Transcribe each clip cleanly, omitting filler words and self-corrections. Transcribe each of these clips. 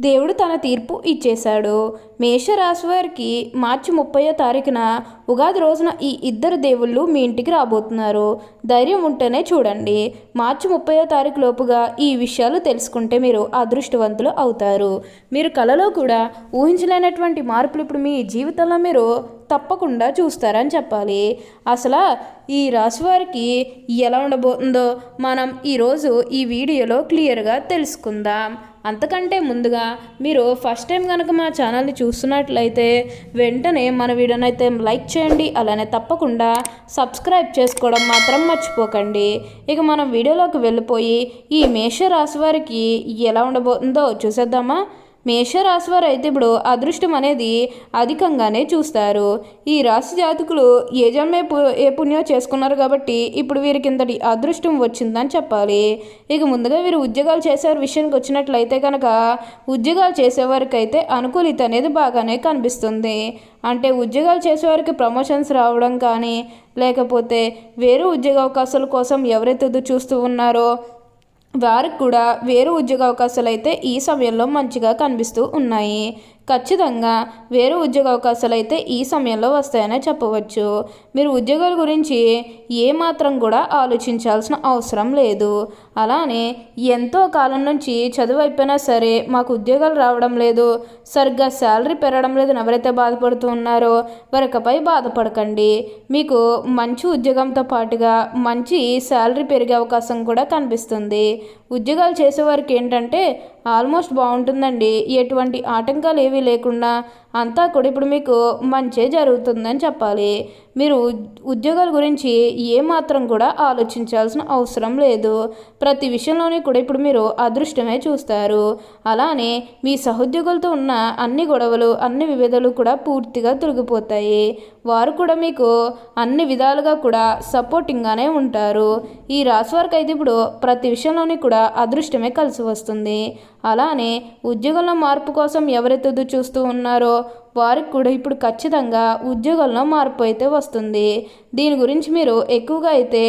దేవుడు తన తీర్పు ఇచ్చేశాడు. మేషరాశి వారికి మార్చి 30వ తారీఖున ఉగాది రోజున ఈ ఇద్దరు దేవుళ్ళు మీ ఇంటికి రాబోతున్నారు. ధైర్యం ఉంటేనే చూడండి. మార్చి 30వ తారీఖు లోపుగా ఈ విషయాలు తెలుసుకుంటే మీరు అదృష్టవంతులు అవుతారు. మీరు కలలో కూడా ఊహించలేనటువంటి మార్పులు ఇప్పుడు మీ జీవితంలో మీరు తప్పకుండా చూస్తారని చెప్పాలి. అసలు ఈ రాశి వారికి ఎలా ఉండబోతుందో మనం ఈరోజు ఈ వీడియోలో క్లియర్గా తెలుసుకుందాం. అంతకంటే ముందుగా మీరు ఫస్ట్ టైం కనుక మా ఛానల్ని చూస్తున్నట్లయితే వెంటనే మన వీడియోని అయితే లైక్ చేయండి. అలానే తప్పకుండా సబ్స్క్రైబ్ చేసుకోవడం మాత్రం మర్చిపోకండి. ఇక మనం వీడియోలోకి వెళ్ళిపోయి ఈ మేషరాశి వారికి ఎలా ఉండబోతుందో చూసేద్దామా. మేషరాశి వారు అయితే ఇప్పుడు అదృష్టం అనేది అధికంగానే చూస్తారు. ఈ రాశి జాతకులు ఏ జన్మే ఏ పుణ్యం చేసుకున్నారు కాబట్టి ఇప్పుడు వీరికి ఇంతటి అదృష్టం వచ్చిందని చెప్పాలి. ఇక ముందుగా వీరు ఉద్యోగాలు చేసేవారి విషయానికి వచ్చినట్లయితే కనుక ఉద్యోగాలు చేసేవారికి అయితే అనుకూలిత అనేది బాగానే కనిపిస్తుంది. అంటే ఉద్యోగాలు చేసేవారికి ప్రమోషన్స్ రావడం కానీ లేకపోతే వేరే ఉద్యోగ అవకాశాల కోసం ఎవరైతే ఎదురు చూస్తూ ఉన్నారో వారికి కూడా వేరే ఉద్యోగ అవకాశాలు అయితే ఈ సమయంలో మంచిగా కనిపిస్తూ ఉన్నాయి. ఖచ్చితంగా వేరే ఉద్యోగ అవకాశాలు అయితే ఈ సమయంలో వస్తాయనే చెప్పవచ్చు. మీరు ఉద్యోగాల గురించి ఏమాత్రం కూడా ఆలోచించాల్సిన అవసరం లేదు. అలానే ఎంతో కాలం నుంచి చదువు అయిపోయినా సరే మాకు ఉద్యోగాలు రావడం లేదు, సరిగ్గా శాలరీ పెరగడం లేదు ఎవరైతే బాధపడుతూ ఉన్నారో వారికపై బాధపడకండి. మీకు మంచి ఉద్యోగంతో పాటుగా మంచి శాలరీ పెరిగే అవకాశం కూడా కనిపిస్తుంది. ఉద్యోగాలు చేసేవారికి ఏంటంటే ఆల్మోస్ట్ బాగుంటుందండి. ఎటువంటి ఆటంకాలు ఏవీ లేకుండా అంతా కూడా ఇప్పుడు మీకు మంచే జరుగుతుందని చెప్పాలి. మీరు ఉద్యోగాల గురించి ఏమాత్రం కూడా ఆలోచించాల్సిన అవసరం లేదు. ప్రతి విషయంలోనే కూడా ఇప్పుడు మీరు అదృష్టమే చూస్తారు. అలానే మీ సహోద్యోగులతో ఉన్న అన్ని గొడవలు అన్ని విభేదాలు కూడా పూర్తిగా తొలగిపోతాయి. వారు కూడా మీకు అన్ని విధాలుగా కూడా సపోర్టింగ్గానే ఉంటారు. ఈ రాశి వారికి అయితే ఇప్పుడు ప్రతి విషయంలోని కూడా అదృష్టమే కలిసి వస్తుంది. అలానే ఉద్యోగంలో మార్పు కోసం ఎవరైతే చూస్తూ ఉన్నారో వారికి కూడా ఇప్పుడు ఖచ్చితంగా ఉద్యోగంలో మార్పు అయితే వస్తుంది. దీని గురించి మీరు ఎక్కువగా అయితే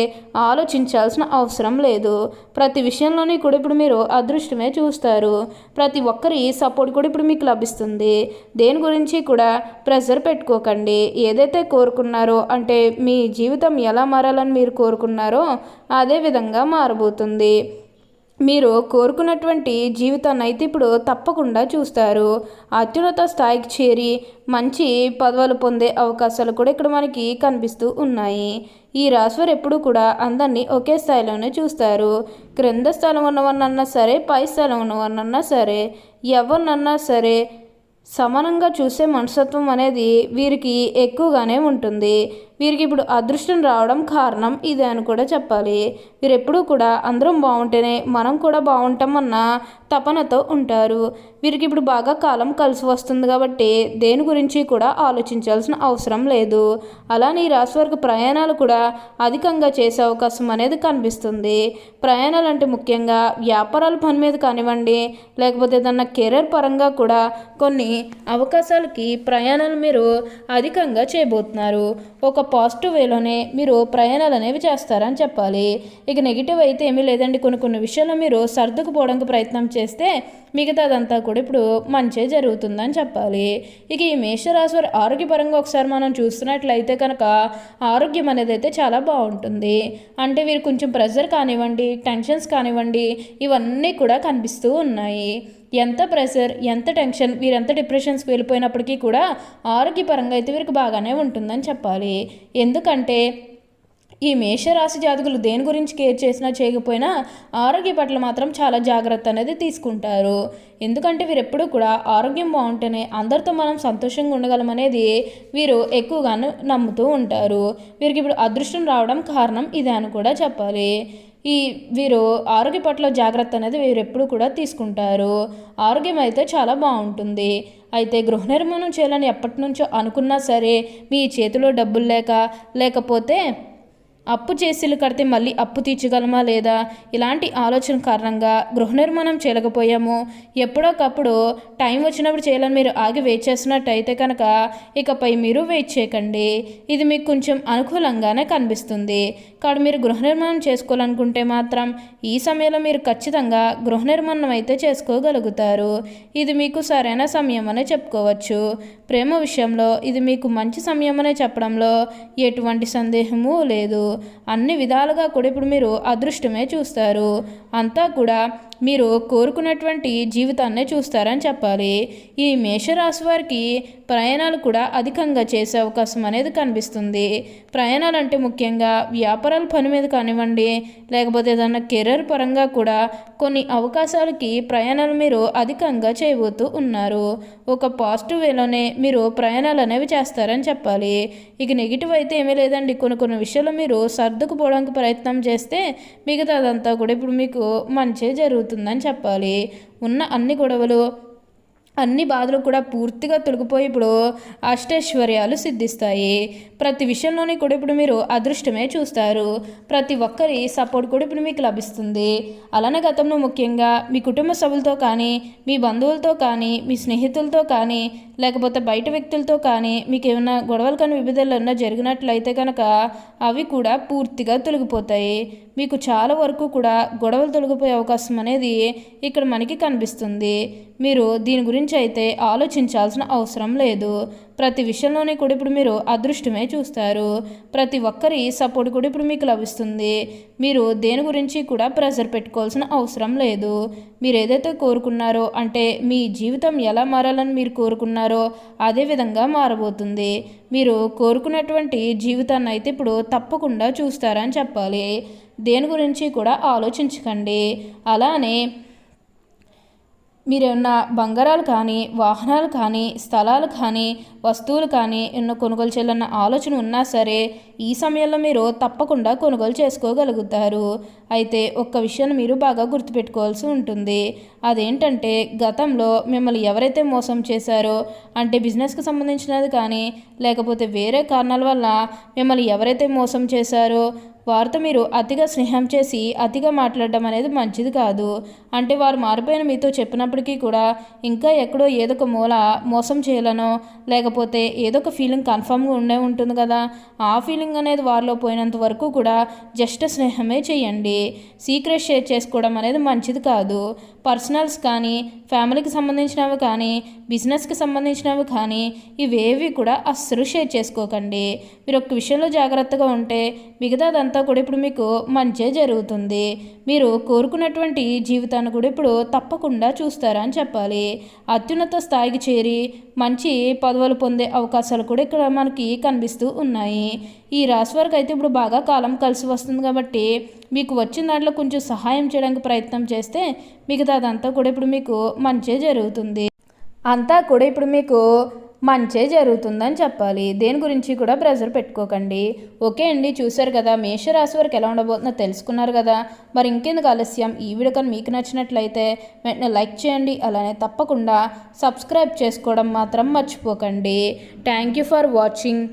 ఆలోచించాల్సిన అవసరం లేదు. ప్రతి విషయంలోని కూడా ఇప్పుడు మీరు అదృష్టమే చూస్తారు. ప్రతి ఒక్కరి సపోర్ట్ కూడా ఇప్పుడు మీకు లభిస్తుంది. దేని గురించి కూడా ప్రెషర్ పెట్టుకోకండి. ఏదైతే కోరుకున్నారో అంటే మీ జీవితం ఎలా మారాలని మీరు కోరుకున్నారో అదే విధంగా మారబోతుంది. మీరు కోరుకున్నటువంటి జీవితాన్ని అయితే ఇప్పుడు తప్పకుండా చూస్తారు. అత్యున్నత స్థాయికి చేరి మంచి పదవులు పొందే అవకాశాలు కూడా ఇక్కడ మనకి కనిపిస్తూ ఉన్నాయి. ఈ రాశివారు ఎప్పుడు కూడా అందరినీ ఒకే స్థాయిలోనే చూస్తారు. క్రింద స్థానం ఉన్నవారినన్నా సరే పై స్థానం ఉన్నవారినన్నా సరే ఎవరినన్నా సరే సమానంగా చూసే మనస్తత్వం అనేది వీరికి ఎక్కువగానే ఉంటుంది. వీరికి ఇప్పుడు అదృష్టం రావడం కారణం ఇదే అని కూడా చెప్పాలి. వీరు ఎప్పుడూ కూడా అందరం బాగుంటేనే మనం కూడా బాగుంటామన్న తపనతో ఉంటారు. వీరికి ఇప్పుడు బాగా కాలం కలిసి వస్తుంది కాబట్టి దేని గురించి కూడా ఆలోచించాల్సిన అవసరం లేదు. అలానే ఈ రాశి వారికి ప్రయాణాలు కూడా అధికంగా చేసే అవకాశం అనేది కనిపిస్తుంది. ప్రయాణాలు అంటే ముఖ్యంగా వ్యాపారాల పని మీద కానివ్వండి లేకపోతే ఏదన్నా కెరీర్ పరంగా కూడా కొన్ని అవకాశాలకి ప్రయాణాలు మీరు అధికంగా చేయబోతున్నారు. ఒక పాజిటివ్ వేలోనే మీరు ప్రయాణాలు అనేవి చేస్తారని చెప్పాలి. ఇక నెగిటివ్ అయితే ఏమీ లేదండి. కొన్ని విషయాల్లో మీరు సర్దుకుపోవడానికి ప్రయత్నం చేస్తే మిగతాదంతా కూడా ఇప్పుడు మంచి జరుగుతుందని చెప్పాలి. ఇక ఈ మేషరాశి వారి ఆరోగ్యపరంగా ఒకసారి మనం చూస్తున్నట్లయితే కనుక ఆరోగ్యం అనేది అయితే చాలా బాగుంటుంది. అంటే వీరు కొంచెం ప్రెషర్ కానివ్వండి టెన్షన్స్ కానివ్వండి ఇవన్నీ కూడా కనిపిస్తూ ఉన్నాయి. ఎంత ప్రెషర్ ఎంత టెన్షన్ వీరెంత డిప్రెషన్స్కి వెళ్ళిపోయినప్పటికీ కూడా ఆరోగ్యపరంగా అయితే వీరికి బాగానే ఉంటుందని చెప్పాలి. ఎందుకంటే ఈ మేషరాశి జాతకులు దేని గురించి కేర్ చేసినా చేయకపోయినా ఆరోగ్య పట్ల మాత్రం చాలా జాగ్రత్త అనేది తీసుకుంటారు. ఎందుకంటే వీరు ఎప్పుడూ కూడా ఆరోగ్యం బాగుంటేనే అందరితో మనం సంతోషంగా ఉండగలమనేది వీరు ఎక్కువగాను నమ్ముతూ ఉంటారు. వీరికి ఇప్పుడు అదృష్టం రావడం కారణం ఇదే అని కూడా చెప్పాలి. వీరు ఆరోగ్య పట్ల జాగ్రత్త అనేది వీరు ఎప్పుడు కూడా తీసుకుంటారు. ఆరోగ్యం అయితే చాలా బాగుంటుంది. అయితే గృహ నిర్మాణం చేయాలని ఎప్పటి నుంచో అనుకున్నా సరే మీ చేతిలో డబ్బులు లేకపోతే అప్పు చేసి ఇల్లు కడితే మళ్ళీ అప్పు తీర్చగలమా లేదా, ఇలాంటి ఆలోచన కారణంగా గృహ నిర్మాణం చేయలేకపోయాము, ఎప్పుడోకప్పుడు టైం వచ్చినప్పుడు చేయాలని మీరు ఆగి వెయిట్ చేస్తున్నట్టయితే కనుక ఇకపై మీరు వెయిట్ చేయకండి. ఇది మీకు కొంచెం అనుకూలంగానే కనిపిస్తుంది. కాబట్టి మీరు గృహ నిర్మాణం చేసుకోవాలనుకుంటే మాత్రం ఈ సమయంలో మీరు ఖచ్చితంగా గృహ నిర్మాణం అయితే చేసుకోగలుగుతారు. ఇది మీకు సరైన సమయం అనే చెప్పుకోవచ్చు. ప్రేమ విషయంలో ఇది మీకు మంచి సమయం అనే చెప్పడంలో ఎటువంటి సందేహము లేదు. అన్ని విధాలుగా కూడా ఇప్పుడు మీరు అదృష్టమే చూస్తారు. అంతా కూడా మీరు కోరుకున్నటువంటి జీవితాన్నే చూస్తారని చెప్పాలి. ఈ మేషరాశి వారికి ప్రయాణాలు కూడా అధికంగా చేసే అవకాశం అనేది కనిపిస్తుంది. ప్రయాణాలు అంటే ముఖ్యంగా వ్యాపారాల పని మీద కానివ్వండి, లేకపోతే ఏదన్నా కెరీర్ పరంగా కూడా కొన్ని అవకాశాలకి ప్రయాణాలు మీరు అధికంగా చేయబోతూ ఉన్నారు. ఒక పాజిటివ్ వేలోనే మీరు ప్రయాణాలు అనేవి చేస్తారని చెప్పాలి. ఇక నెగిటివ్ అయితే ఏమీ లేదండి. కొన్ని విషయాలు మీరు సర్దుకుపోవడానికి ప్రయత్నం చేస్తే మిగతా అదంతా కూడా ఇప్పుడు మీకు మంచి జరుగుతుందని చెప్పాలి. ఉన్న అన్ని గొడవలు అన్ని బాధలు కూడా పూర్తిగా తొలగిపోయి ఇప్పుడు అష్టైశ్వర్యాలు సిద్ధిస్తాయి. ప్రతి విషయంలోని కూడా ఇప్పుడు మీరు అదృష్టమే చూస్తారు. ప్రతి ఒక్కరి సపోర్ట్ కూడా ఇప్పుడు మీకు లభిస్తుంది. అలానే గతంలో ముఖ్యంగా మీ కుటుంబ సభ్యులతో కానీ, మీ బంధువులతో కానీ, మీ స్నేహితులతో కానీ, లేకపోతే బయట వ్యక్తులతో కానీ మీకు ఏమైనా గొడవలు కానీ విభేదాలు ఏమైనా జరిగినట్లయితే కనుక అవి కూడా పూర్తిగా తొలగిపోతాయి. మీకు చాలా వరకు కూడా గొడవలు తొలగిపోయే అవకాశం అనేది ఇక్కడ మనకి కనిపిస్తుంది. మీరు దీని గురించి అయితే ఆలోచించాల్సిన అవసరం లేదు. ప్రతి విషయంలోనే కూడా ఇప్పుడు మీరు అదృష్టమే చూస్తారు. ప్రతి ఒక్కరి సపోర్ట్ కూడా ఇప్పుడు మీకు లభిస్తుంది. మీరు దేని గురించి కూడా ప్రెషర్ పెట్టుకోవాల్సిన అవసరం లేదు. మీరు ఏదైతే కోరుకున్నారో, అంటే మీ జీవితం ఎలా మారాలని మీరు కోరుకున్నారో అదే విధంగా మారబోతుంది. మీరు కోరుకున్నటువంటి జీవితాన్ని అయితే ఇప్పుడు తప్పకుండా చూస్తారని చెప్పాలి. దేని గురించి కూడా ఆలోచించకండి. అలానే మీరేమన్నా బంగారాలు కానీ, వాహనాలు కానీ, స్థలాలు కానీ, వస్తువులు కానీ ఎన్నో కొనుగోలు చేయాలన్న ఆలోచన ఉన్నా సరే ఈ సమయంలో మీరు తప్పకుండా కొనుగోలు చేసుకోగలుగుతారు. అయితే ఒక్క విషయాన్ని మీరు బాగా గుర్తుపెట్టుకోవాల్సి ఉంటుంది. అదేంటంటే గతంలో మిమ్మల్ని ఎవరైతే మోసం చేశారో, అంటే బిజినెస్కి సంబంధించినది కానీ, లేకపోతే వేరే కారణాల వల్ల మిమ్మల్ని ఎవరైతే మోసం చేశారో వారితో మీరు అతిగా స్నేహం చేసి అతిగా మాట్లాడడం అనేది మంచిది కాదు. అంటే వారు మారిపోయిన మీతో చెప్పినప్పటికీ కూడా ఇంకా ఎక్కడో ఏదో ఒక మూల మోసం చేయాలనో, లేకపోతే ఏదో ఒక ఫీలింగ్ కన్ఫామ్గా ఉండే ఉంటుంది కదా, ఆ ఫీలింగ్ అనేది వారిలో పోయినంత వరకు కూడా జస్ట్ స్నేహమే చేయండి. సీక్రెట్ షేర్ చేసుకోవడం అనేది మంచిది కాదు. పర్సనల్స్ కానీ, ఫ్యామిలీకి సంబంధించినవి కానీ, బిజినెస్కి సంబంధించినవి కానీ ఇవేవి కూడా అస్సలు షేర్ చేసుకోకండి. మీరు ఒక్క విషయంలో జాగ్రత్తగా ఉంటే మిగతాదంతా కూడా ఇప్పుడు మీకు మంచే జరుగుతుంది. మీరు కోరుకున్నటువంటి జీవితాన్ని కూడా ఇప్పుడు తప్పకుండా చూస్తారా అని చెప్పాలి. అత్యున్నత స్థాయికి చేరి మంచి పదవులు పొందే అవకాశాలు కూడా ఇక్కడ మనకి కనిపిస్తూ ఉన్నాయి. ఈ రాశి వారికి అయితే ఇప్పుడు బాగా కాలం కలిసి వస్తుంది కాబట్టి మీకు వచ్చిన దాంట్లో కొంచెం సహాయం చేయడానికి ప్రయత్నం చేస్తే మిగతాదంతా కూడా ఇప్పుడు మీకు మంచే జరుగుతుంది. అంతా కూడా ఇప్పుడు మీకు మంచే జరుగుతుందని చెప్పాలి. దేని గురించి కూడా ప్రెజర్ పెట్టుకోకండి. ఓకే అండి, చూశారు కదా మేషరాశి వారికి ఎలా ఉండబోతుందో తెలుసుకున్నారు కదా. మరి ఇంకెందుకు ఆలస్యం, ఈ వీడియో కానీ మీకు నచ్చినట్లయితే వెంటనే లైక్ చేయండి. అలానే తప్పకుండా సబ్స్క్రైబ్ చేసుకోవడం మాత్రం మర్చిపోకండి. Thank you for watching.